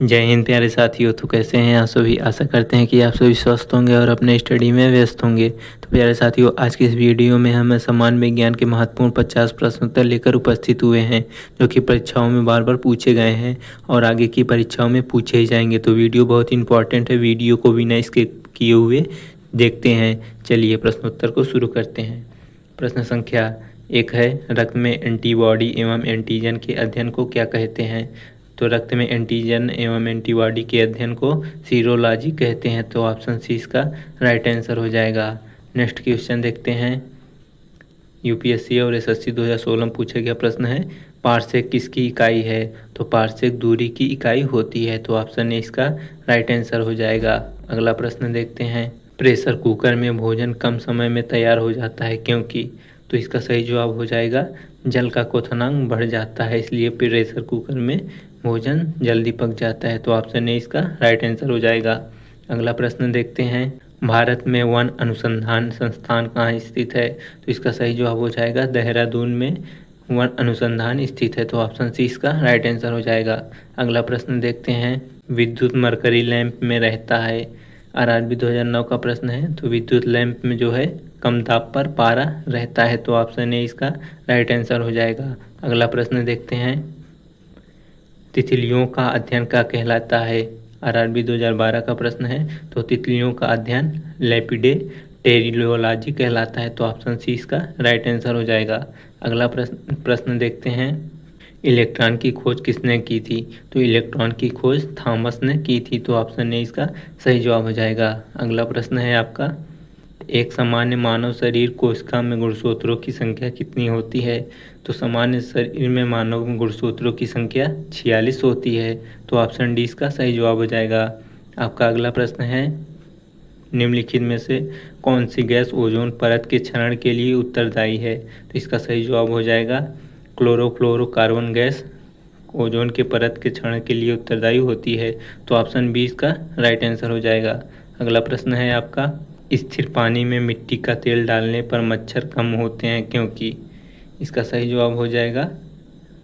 जय हिंद प्यारे साथियों। तो कैसे हैं आप सभी। आशा करते हैं कि आप सभी स्वस्थ होंगे और अपने स्टडी में व्यस्त होंगे। तो प्यारे साथियों, आज की इस वीडियो में हम सामान्य विज्ञान के महत्वपूर्ण 50 प्रश्न उत्तर लेकर उपस्थित हुए हैं, जो कि परीक्षाओं में बार बार पूछे गए हैं और आगे की परीक्षाओं में पूछे ही जाएंगे। तो वीडियो बहुत इंपॉर्टेंट है, वीडियो को बिना स्किप किए हुए देखते हैं। चलिए प्रश्नोत्तर को शुरू करते हैं। प्रश्न संख्या 1 है, रक्त में एंटीबॉडी एवं एंटीजन के अध्ययन को क्या कहते हैं। तो रक्त में एंटीजन एवं एंटीबॉडी के अध्ययन को सीरोलॉजी कहते हैं। तो ऑप्शन सी इसका राइट आंसर हो जाएगा। नेक्स्ट क्वेश्चन देखते हैं। यूपीएससी और एसएससी 2016 में पूछा गया प्रश्न है, पारसेक किसकी इकाई है। तो पारसेक दूरी की इकाई होती है। तो ऑप्शन ए इसका राइट आंसर हो जाएगा। अगला प्रश्न देखते हैं। प्रेशर कुकर में भोजन कम समय में तैयार हो जाता है क्योंकि। तो इसका सही जवाब हो जाएगा, जल का क्वथनांक बढ़ जाता है, इसलिए प्रेशर कुकर में भोजन जल्दी पक जाता है। तो ऑप्शन ए इसका राइट आंसर हो जाएगा। अगला प्रश्न देखते हैं। भारत में वन अनुसंधान संस्थान कहाँ स्थित है। तो इसका सही जवाब हो जाएगा, देहरादून में वन अनुसंधान स्थित है। तो ऑप्शन सी इसका राइट आंसर हो जाएगा। अगला प्रश्न देखते हैं। विद्युत मरकरी लैंप में रहता है। आरआरबी 2009 का प्रश्न है। तो विद्युत लैंप में जो है कम दाब पर पारा रहता है। तो ऑप्शन ए इसका राइट आंसर हो जाएगा। अगला प्रश्न देखते हैं। तितलियों का अध्ययन क्या कहलाता है। आरआरबी 2012 का प्रश्न है। तो तितलियों का अध्ययन लेपिडेटेरियोलॉजी कहलाता है। तो ऑप्शन सी इसका राइट आंसर हो जाएगा। अगला प्रश्न देखते हैं। इलेक्ट्रॉन की खोज किसने की थी। तो इलेक्ट्रॉन की खोज थॉमस ने की थी। तो ऑप्शन ए इसका सही जवाब हो जाएगा। अगला प्रश्न है आपका, एक सामान्य मानव शरीर कोशिका में गुणसूत्रों की संख्या कितनी होती है। तो सामान्य शरीर में मानव गुणसूत्रों की संख्या 46 होती है। तो ऑप्शन डी इसका सही जवाब हो जाएगा। आपका अगला प्रश्न है, निम्नलिखित में से कौन सी गैस ओजोन परत के क्षरण के लिए उत्तरदायी है। तो इसका सही जवाब हो जाएगा, क्लोरोफ्लोरोकार्बन गैस ओजोन के परत के क्षरण के लिए उत्तरदायी होती है। तो ऑप्शन बी इसका राइट आंसर हो जाएगा। अगला प्रश्न है आपका, स्थिर पानी में मिट्टी का तेल डालने पर मच्छर कम होते हैं क्योंकि। इसका सही जवाब हो जाएगा,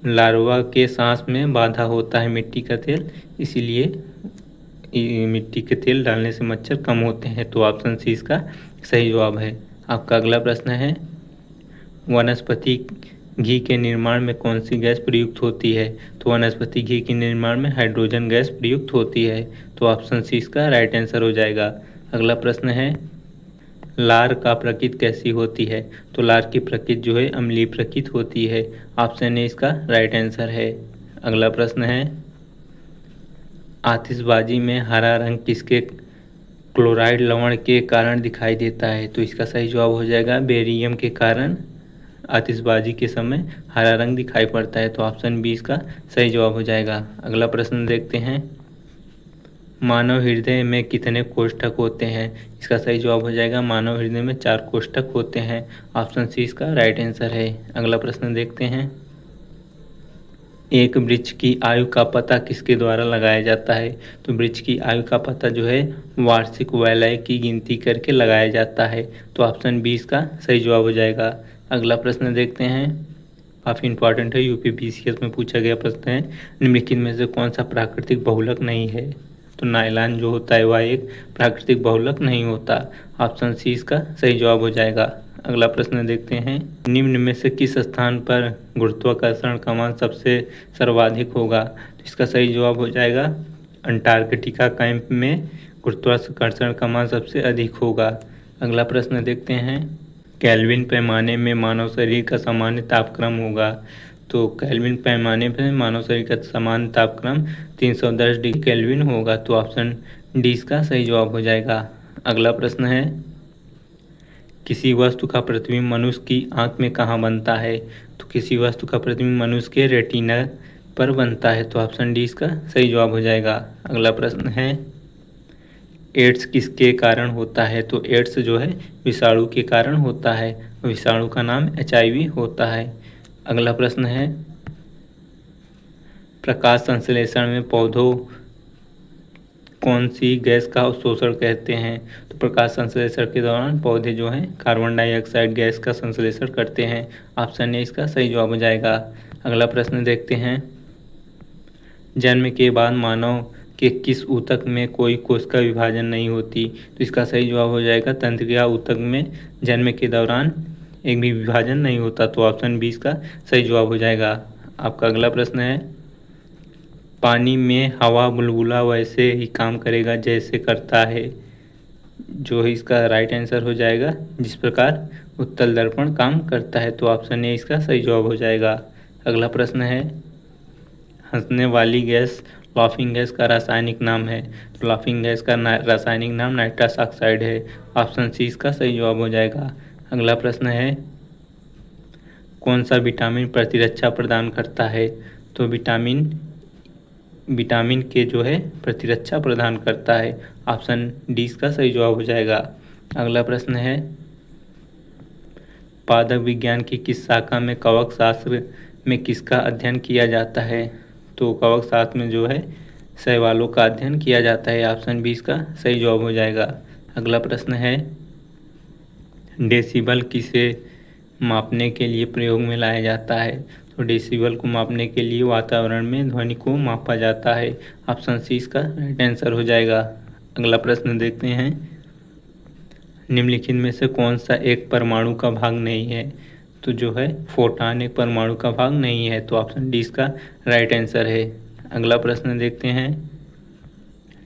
लार्वा के सांस में बाधा होता है मिट्टी का तेल, इसीलिए मिट्टी के तेल डालने से मच्छर कम होते हैं। तो ऑप्शन सी इसका सही जवाब है। आपका अगला प्रश्न है, वनस्पति घी के निर्माण में कौन सी गैस प्रयुक्त होती है। तो वनस्पति घी के निर्माण में हाइड्रोजन गैस प्रयुक्त होती है। तो ऑप्शन सी इसका राइट आंसर हो जाएगा। अगला प्रश्न है, लार का प्रकृति कैसी होती है। तो लार की प्रकृति जो है अम्लीय प्रकृति होती है। ऑप्शन ए इसका राइट आंसर है। अगला प्रश्न है, आतिशबाजी में हरा रंग किसके क्लोराइड लवण के कारण दिखाई देता है। तो इसका सही जवाब हो जाएगा, बेरियम के कारण आतिशबाजी के समय हरा रंग दिखाई पड़ता है। तो ऑप्शन बी इसका सही जवाब हो जाएगा। अगला प्रश्न देखते हैं, मानव हृदय में कितने कोष्ठक होते हैं। इसका सही जवाब हो जाएगा, मानव हृदय में 4 कोष्ठक होते हैं। ऑप्शन सी इसका राइट आंसर है। अगला प्रश्न देखते हैं, एक वृक्ष की आयु का पता किसके द्वारा लगाया जाता है। तो वृक्ष की आयु का पता जो है वार्षिक वलय की गिनती करके लगाया जाता है। तो ऑप्शन बी इसका सही जवाब हो जाएगा। अगला प्रश्न देखते हैं, काफ़ी इंपॉर्टेंट है, यूपी बीसीएस में पूछा गया प्रश्न है, निम्नलिखित में से कौन सा प्राकृतिक बहुलक नहीं है। तो नायलॉन जो होता है वह एक प्राकृतिक बहुलक नहीं होता। ऑप्शन सी इसका सही जवाब हो जाएगा। अगला प्रश्न देखते हैं, निम्न में से किस स्थान पर गुरुत्वाकर्षण का मान सबसे सर्वाधिक होगा। तो इसका सही जवाब हो जाएगा, अंटार्कटिका कैंप में गुरुत्वाकर्षण का मान सबसे अधिक होगा। अगला प्रश्न देखते हैं, केल्विन पैमाने में मानव शरीर का सामान्य तापक्रम होगा। तो केल्विन पैमाने पर मानव शरीर का सामान्य तापक्रम 310 डिग्री केल्विन होगा। तो ऑप्शन डी इसका सही जवाब हो जाएगा। अगला प्रश्न है, किसी वस्तु का प्रतिबिंब मनुष्य की आंख में कहाँ बनता है। तो किसी वस्तु का प्रतिबिंब मनुष्य के रेटिना पर बनता है। तो ऑप्शन डी इसका सही जवाब हो जाएगा। अगला प्रश्न है, एड्स किसके कारण होता है। तो एड्स जो है विषाणु के कारण होता है, विषाणु का नाम HIV होता है। अगला प्रश्न है, प्रकाश संश्लेषण में पौधों कौन सी गैस का शोषण कहते हैं। तो प्रकाश संश्लेषण के दौरान पौधे जो हैं कार्बन डाइऑक्साइड गैस का संश्लेषण करते हैं। ऑप्शन ए इसका सही जवाब हो जाएगा। अगला प्रश्न देखते हैं, जन्म के बाद मानव के किस ऊतक में कोई कोशिका विभाजन नहीं होती? तो इसका सही जवाब हो जाएगा तंत्रिका ऊतक में जन्म के दौरान एक भी विभाजन नहीं होता। तो ऑप्शन 20 का सही जवाब हो जाएगा। आपका अगला प्रश्न है, पानी में हवा बुलबुला वैसे ही काम करेगा जैसे करता है, जो है इसका राइट आंसर हो जाएगा जिस प्रकार उत्तल दर्पण काम करता है। तो ऑप्शन ए इसका सही जवाब हो जाएगा। अगला प्रश्न है, हंसने वाली गैस लाफिंग गैस का रासायनिक नाम है। तो लाफिंग गैस का रासायनिक नाम नाइट्रस ऑक्साइड है। ऑप्शन सी इसका सही जवाब हो जाएगा। अगला प्रश्न है, कौन सा विटामिन प्रतिरक्षा प्रदान करता है? तो विटामिन के जो है प्रतिरक्षा प्रदान करता है। ऑप्शन डी इसका सही जवाब हो जाएगा। अगला प्रश्न है, पादप विज्ञान की किस शाखा में कवक शास्त्र में किसका अध्ययन किया जाता है? तो कवक शास्त्र में जो है शैवालों का अध्ययन किया जाता है। ऑप्शन 20 का सही जवाब हो जाएगा। अगला प्रश्न है, डेसिबल किसे मापने के लिए प्रयोग में लाया जाता है? तो डेसिबल को मापने के लिए वातावरण में ध्वनि को मापा जाता है। ऑप्शन सी इसका राइट आंसर हो जाएगा। अगला प्रश्न देखते हैं, निम्नलिखित में से कौन सा एक परमाणु का भाग नहीं है? तो जो है फोटॉन एक परमाणु का भाग नहीं है। तो ऑप्शन डी इसका राइट आंसर है। अगला प्रश्न देखते हैं,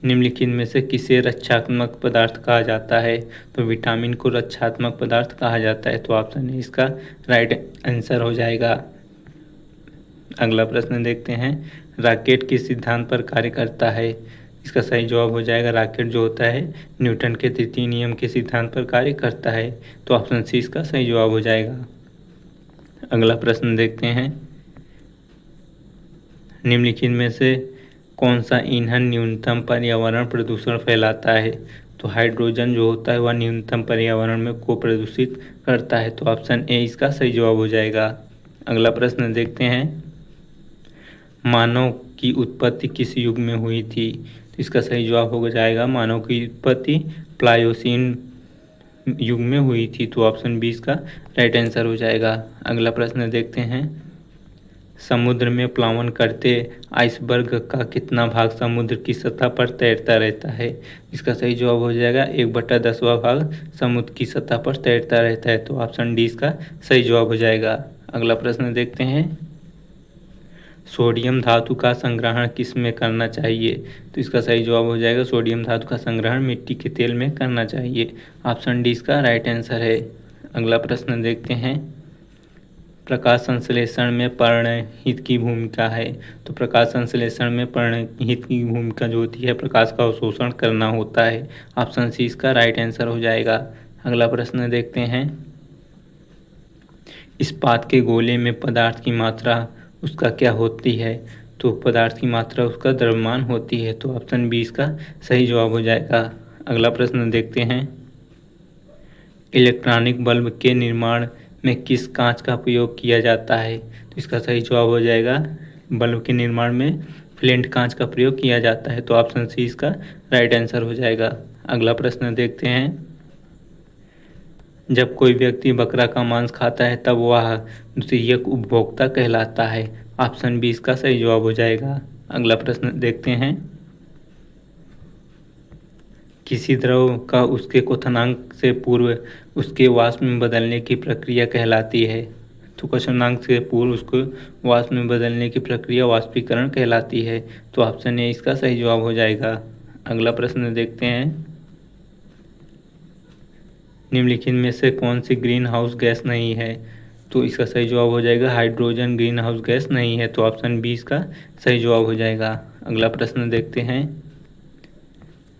निम्नलिखित में से किसे रक्षात्मक पदार्थ कहा जाता है? तो विटामिन को रक्षात्मक पदार्थ कहा जाता है। तो ऑप्शन ए इसका राइट आंसर हो जाएगा। अगला प्रश्न देखते हैं, रॉकेट किस सिद्धांत पर कार्य करता है? इसका सही जवाब हो जाएगा, रॉकेट जो होता है न्यूटन के तृतीय नियम के सिद्धांत पर कार्य करता है। तो ऑप्शन सी इसका सही जवाब हो जाएगा। अगला प्रश्न देखते हैं, निम्नलिखित में से कौन सा ईंधन न्यूनतम पर्यावरण प्रदूषण फैलाता है? तो हाइड्रोजन जो होता है वह न्यूनतम पर्यावरण में को प्रदूषित करता है। तो ऑप्शन ए इसका सही जवाब हो जाएगा। अगला प्रश्न देखते हैं, मानव की उत्पत्ति किस युग में हुई थी? तो इसका सही जवाब हो जाएगा, मानव की उत्पत्ति प्लायोसीन युग में हुई थी। तो ऑप्शन 20 का राइट आंसर हो जाएगा। अगला प्रश्न देखते हैं, समुद्र में प्लावन करते आइसबर्ग का कितना भाग समुद्र की सतह पर तैरता रहता है? इसका सही जवाब हो जाएगा 1/10वां भाग समुद्र की सतह पर तैरता रहता है। तो ऑप्शन डी इसका सही जवाब हो जाएगा। अगला प्रश्न देखते हैं, सोडियम धातु का संग्रहण किस में करना चाहिए? तो इसका सही जवाब हो जाएगा, सोडियम धातु का संग्रहण मिट्टी के तेल में करना चाहिए। ऑप्शन डी इसका राइट आंसर है। अगला प्रश्न देखते हैं, प्रकाश संश्लेषण में पर्णहित की भूमिका है। तो प्रकाश संश्लेषण में पर्णहित की भूमिका जो होती है प्रकाश का अवशोषण करना होता है। ऑप्शन सी इसका राइट आंसर हो जाएगा। अगला प्रश्न देखते हैं, इस्पात के गोले में पदार्थ की मात्रा उसका क्या होती है? तो पदार्थ की मात्रा उसका द्रव्यमान होती है। तो ऑप्शन 20 का सही जवाब हो जाएगा। अगला प्रश्न देखते हैं, इलेक्ट्रॉनिक बल्ब के निर्माण में किस कांच का प्रयोग किया जाता है? तो इसका सही जवाब हो जाएगा, बल्ब के निर्माण में फ्लिंट कांच का प्रयोग किया जाता है। तो ऑप्शन सी इसका राइट आंसर हो जाएगा। अगला प्रश्न देखते हैं, जब कोई व्यक्ति बकरा का मांस खाता है तब वह द्वितीयक उपभोक्ता कहलाता है। ऑप्शन 20 का सही जवाब हो जाएगा। अगला प्रश्न देखते हैं, किसी द्रव का उसके क्वथनांक से पूर्व उसके वाष्प में बदलने की प्रक्रिया कहलाती है? तो क्वथनांक से पूर्व उसको वाष्प में बदलने की प्रक्रिया वाष्पीकरण कहलाती है। तो ऑप्शन ए इसका सही जवाब हो जाएगा। अगला प्रश्न देखते हैं, निम्नलिखित में से कौन सी ग्रीन हाउस गैस नहीं है? तो इसका सही जवाब हो जाएगा, हाइड्रोजन ग्रीन हाउस गैस नहीं है। तो ऑप्शन 20 का सही जवाब हो जाएगा। अगला प्रश्न देखते हैं,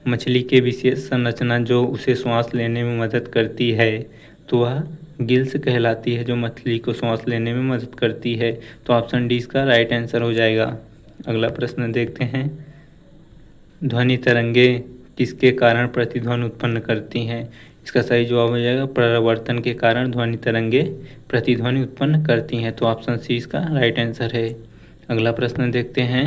मछली के विशेष संरचना जो उसे श्वास लेने में मदद करती है तो वह गिल्स कहलाती है, जो मछली को श्वास लेने में मदद करती है। तो ऑप्शन डी इसका राइट आंसर हो जाएगा। अगला प्रश्न देखते हैं, ध्वनि तरंगे किसके कारण प्रतिध्वनि उत्पन्न करती हैं? इसका सही जवाब हो जाएगा, परावर्तन के कारण ध्वनि तरंगे प्रतिध्वनि उत्पन्न करती हैं। तो ऑप्शन सी इसका राइट आंसर है। अगला प्रश्न देखते हैं,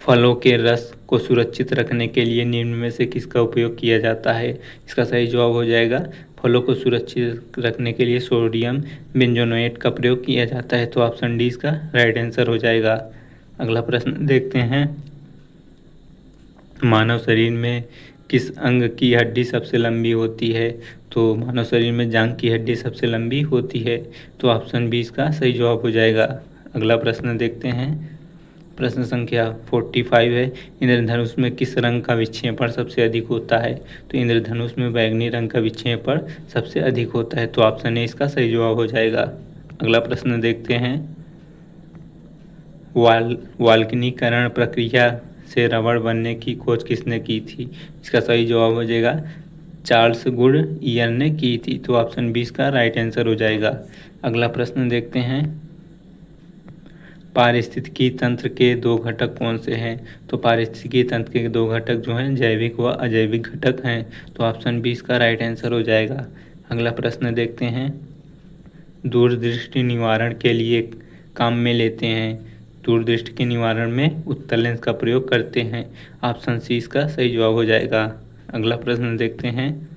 फलों के रस को सुरक्षित रखने के लिए निम्न में से किसका उपयोग किया जाता है? इसका सही जवाब हो जाएगा, फलों को सुरक्षित रखने के लिए सोडियम बेंजोनेट का प्रयोग किया जाता है। तो ऑप्शन डी इसका राइट आंसर हो जाएगा। अगला प्रश्न देखते हैं, मानव शरीर में किस अंग की हड्डी सबसे लंबी होती है? तो मानव शरीर में जांघ की हड्डी सबसे लंबी होती है। तो ऑप्शन बी इसका सही जवाब हो जाएगा। अगला प्रश्न देखते हैं। प्रश्न संख्या 45 है। इंद्रधनुष में किस रंग का विक्षेपण सबसे अधिक होता है? तो इंद्रधनुष में बैंगनी रंग का विक्षेपण सबसे अधिक होता है। तो ऑप्शन ए इसका सही जवाब हो जाएगा। अगला प्रश्न देखते हैं। वाल्कनीकरण प्रक्रिया से रबड़ बनने की खोज किसने की थी? इसका सही जवाब हो जाएगा चार्ल्स गुडईयर ने की थी। तो ऑप्शन 20 का राइट आंसर हो जाएगा। अगला प्रश्न देखते हैं। पारिस्थितिकी तंत्र के दो घटक कौन से हैं? तो पारिस्थितिकी तंत्र के दो घटक जो हैं जैविक व अजैविक घटक हैं। तो ऑप्शन 20 का राइट आंसर हो जाएगा। अगला प्रश्न देखते हैं। दूरदृष्टि निवारण के लिए काम में लेते हैं। दूरदृष्टि के निवारण में उत्तल लेंस का प्रयोग करते हैं। ऑप्शन सी इसका सही जवाब हो जाएगा। अगला प्रश्न देखते हैं।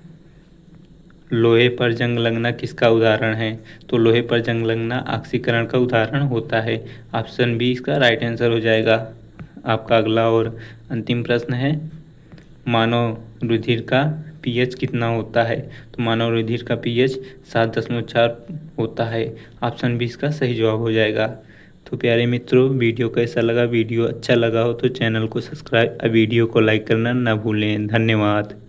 लोहे पर जंग लगना किसका उदाहरण है? तो लोहे पर जंग लगना ऑक्सीकरण का उदाहरण होता है। ऑप्शन बी इसका राइट आंसर हो जाएगा। आपका अगला और अंतिम प्रश्न है। मानव रुधिर का पीएच कितना होता है? तो मानव रुधिर का पीएच 7.4 होता है। ऑप्शन बी इसका सही जवाब हो जाएगा। तो प्यारे मित्रों, वीडियो कैसा लगा? वीडियो अच्छा लगा हो तो चैनल को सब्सक्राइब और वीडियो को लाइक करना ना भूलें। धन्यवाद।